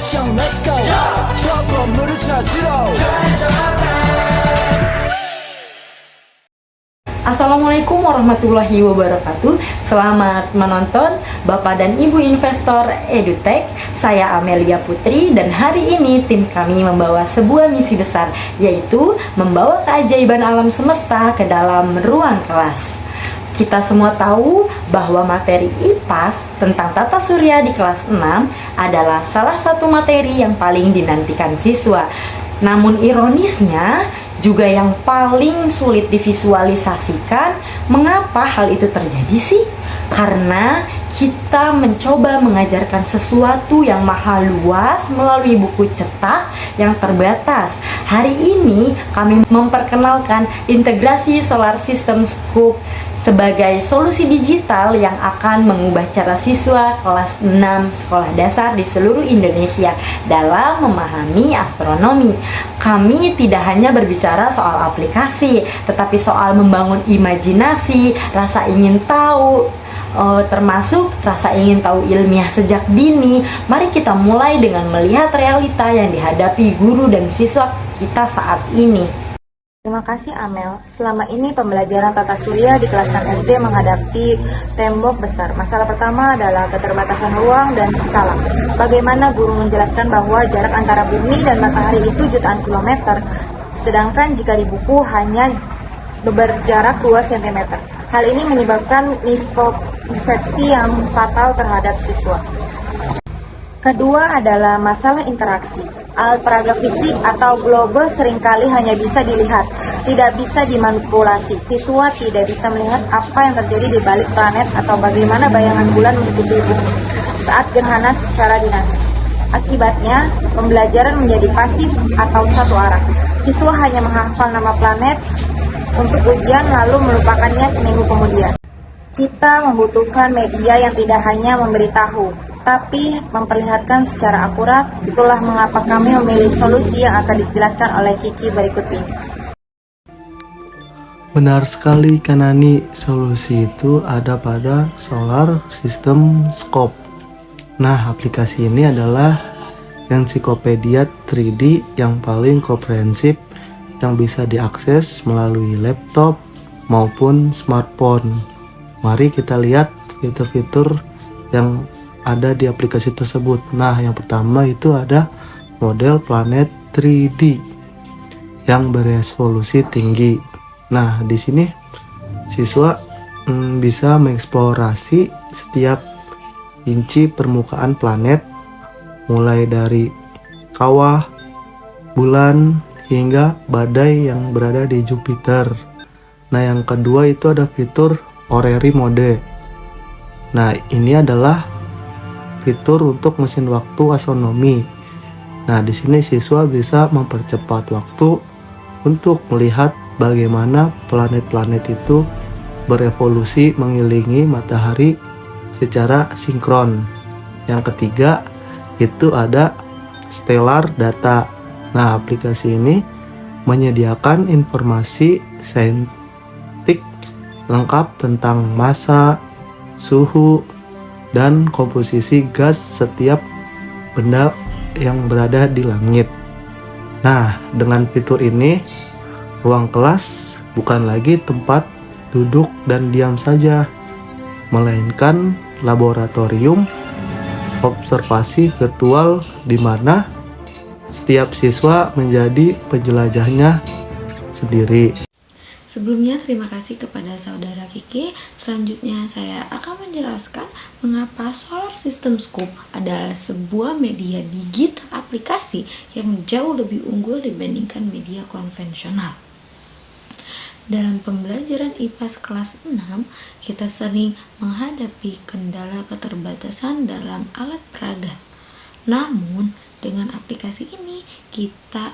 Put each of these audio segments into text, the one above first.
action, let's go. trouble 물을 찾으러. Assalamualaikum warahmatullahi wabarakatuh. Selamat menonton Bapak dan Ibu investor EduTech. Saya Amelia Putri dan hari ini tim kami membawa sebuah misi besar, yaitu membawa keajaiban alam semesta ke dalam ruang kelas. Kita semua tahu bahwa materi IPAS tentang tata surya di kelas 6 adalah salah satu materi yang paling dinantikan siswa. Namun ironisnya juga yang paling sulit divisualisasikan. Mengapa hal itu terjadi sih? Karena kita mencoba mengajarkan sesuatu yang maha luas melalui buku cetak yang terbatas. Hari ini kami memperkenalkan integrasi Solar System Scope sebagai solusi digital yang akan mengubah cara siswa kelas 6 sekolah dasar di seluruh Indonesia dalam memahami astronomi. Kami tidak hanya berbicara soal aplikasi, tetapi soal membangun imajinasi, rasa ingin tahu, termasuk rasa ingin tahu ilmiah sejak dini. Mari kita mulai dengan melihat realita yang dihadapi guru dan siswa kita saat ini. Terima kasih Amel. Selama ini pembelajaran tata surya di kelasan SD menghadapi tembok besar. Masalah pertama adalah keterbatasan ruang dan skala. Bagaimana guru menjelaskan bahwa jarak antara bumi dan matahari itu jutaan kilometer, sedangkan jika di buku hanya berjarak 2 cm. Hal ini menyebabkan miskonsepsi yang fatal terhadap siswa. Kedua adalah masalah interaksi. Alat peraga fisik atau globus seringkali hanya bisa dilihat, tidak bisa dimanipulasi. Siswa tidak bisa melihat apa yang terjadi di balik planet atau bagaimana bayangan bulan menutupi bumi saat gerhana secara dinamis. Akibatnya, pembelajaran menjadi pasif atau satu arah. Siswa hanya menghafal nama planet untuk ujian lalu melupakannya seminggu kemudian. Kita membutuhkan media yang tidak hanya memberitahu, tapi memperlihatkan secara akurat. Itulah mengapa kami memilih solusi yang akan dijelaskan oleh Kiki berikut ini. Benar sekali Kanani, solusi itu ada pada Solar System Scope. Nah, aplikasi ini adalah ensiklopedia 3D yang paling komprehensif yang bisa diakses melalui laptop maupun smartphone. Mari kita lihat fitur-fitur yang ada di aplikasi tersebut. Nah, yang pertama itu ada model planet 3D yang beresolusi tinggi. Nah, di sini siswa bisa mengeksplorasi setiap inci permukaan planet, mulai dari kawah, bulan, hingga badai yang berada di Jupiter. Nah, yang kedua itu ada fitur Orrery Mode. Nah, ini adalah fitur untuk mesin waktu astronomi. Nah, di sini siswa bisa mempercepat waktu untuk melihat bagaimana planet-planet itu berevolusi mengelilingi matahari secara sinkron. Yang ketiga itu ada Stellar Data. Nah, aplikasi ini menyediakan informasi saintifik lengkap tentang massa, suhu, dan komposisi gas setiap benda yang berada di langit. Nah, dengan fitur ini, ruang kelas bukan lagi tempat duduk dan diam saja, melainkan laboratorium observasi virtual di mana setiap siswa menjadi penjelajahnya sendiri. Sebelumnya terima kasih kepada saudara Kiki. Selanjutnya saya akan menjelaskan mengapa Solar System Scope adalah sebuah media digital aplikasi yang jauh lebih unggul dibandingkan media konvensional. Dalam pembelajaran IPAS kelas 6, kita sering menghadapi kendala keterbatasan dalam alat peraga. Namun, dengan aplikasi ini kita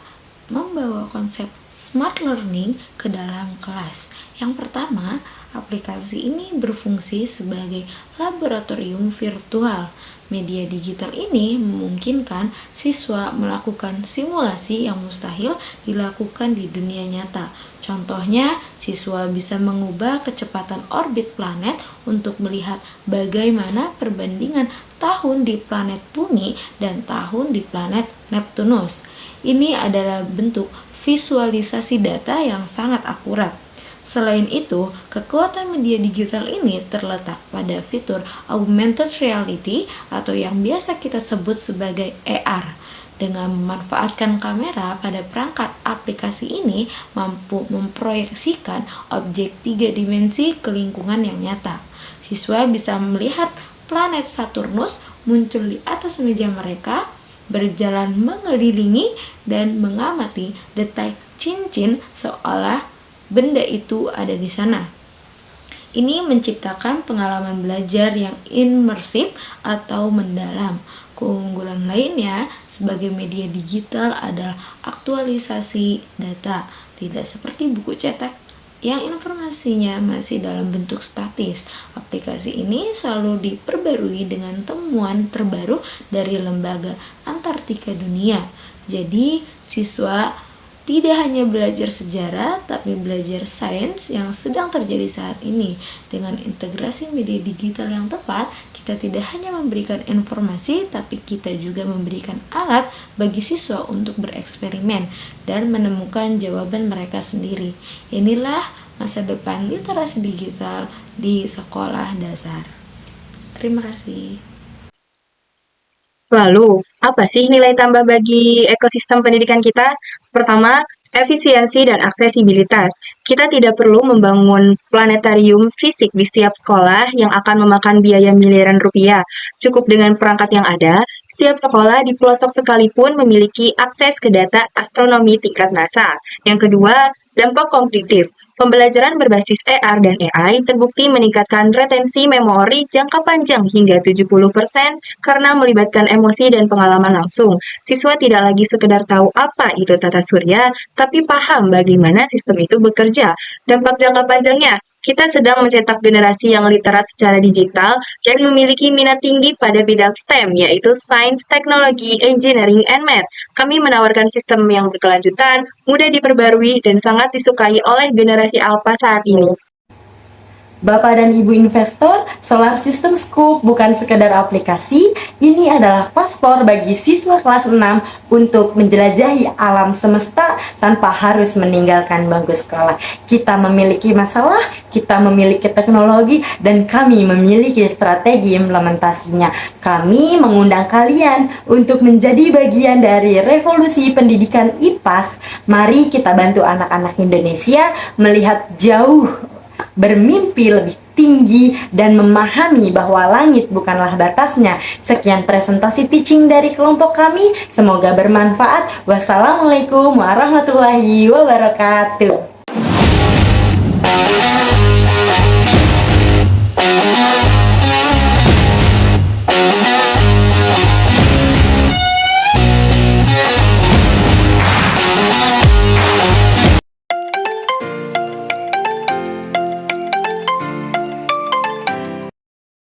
membawa konsep smart learning ke dalam kelas. Yang pertama, aplikasi ini berfungsi sebagai laboratorium virtual. Media digital ini memungkinkan siswa melakukan simulasi yang mustahil dilakukan di dunia nyata. Contohnya, siswa bisa mengubah kecepatan orbit planet untuk melihat bagaimana perbandingan tahun di planet Bumi dan tahun di planet Neptunus. Ini adalah bentuk visualisasi data yang sangat akurat. Selain itu, kekuatan media digital ini terletak pada fitur augmented reality atau yang biasa kita sebut sebagai AR. Dengan memanfaatkan kamera pada perangkat aplikasi ini mampu memproyeksikan objek 3 dimensi ke lingkungan yang nyata. Siswa bisa melihat planet Saturnus muncul di atas meja mereka, berjalan mengelilingi dan mengamati detai cincin seolah benda itu ada di sana. Ini menciptakan pengalaman belajar yang imersif atau mendalam. Keunggulan lainnya sebagai media digital adalah aktualisasi data, tidak seperti buku cetak yang informasinya masih dalam bentuk statis. Aplikasi ini selalu diperbarui dengan temuan terbaru dari lembaga Antartika Dunia. Jadi, siswa tidak hanya belajar sejarah, tapi belajar sains yang sedang terjadi saat ini. Dengan integrasi media digital yang tepat, kita tidak hanya memberikan informasi, tapi kita juga memberikan alat bagi siswa untuk bereksperimen dan menemukan jawaban mereka sendiri. Inilah masa depan literasi digital di sekolah dasar. Terima kasih. Lalu, apa sih nilai tambah bagi ekosistem pendidikan kita? Pertama, efisiensi dan aksesibilitas. Kita tidak perlu membangun planetarium fisik di setiap sekolah yang akan memakan biaya miliaran rupiah. Cukup dengan perangkat yang ada, setiap sekolah di pelosok sekalipun memiliki akses ke data astronomi tingkat NASA. Yang kedua, dampak kognitif. Pembelajaran berbasis AR dan AI terbukti meningkatkan retensi memori jangka panjang hingga 70% karena melibatkan emosi dan pengalaman langsung. Siswa tidak lagi sekedar tahu apa itu tata surya, tapi paham bagaimana sistem itu bekerja. Dampak jangka panjangnya, kita sedang mencetak generasi yang literat secara digital dan memiliki minat tinggi pada bidang STEM, yaitu Science, Technology, Engineering, and Math. Kami menawarkan sistem yang berkelanjutan, mudah diperbarui, dan sangat disukai oleh generasi alpha saat ini. Bapak dan Ibu investor, Solar System Scoop bukan sekedar aplikasi, ini adalah paspor bagi siswa kelas 6 untuk menjelajahi alam semesta tanpa harus meninggalkan bangku sekolah. Kita memiliki masalah, kita memiliki teknologi, dan kami memiliki strategi implementasinya. Kami mengundang kalian untuk menjadi bagian dari revolusi pendidikan IPAS. Mari kita bantu anak-anak Indonesia melihat jauh, bermimpi lebih tinggi, dan memahami bahwa langit bukanlah batasnya. Sekian presentasi pitching dari kelompok kami, semoga bermanfaat. Wassalamualaikum warahmatullahi wabarakatuh.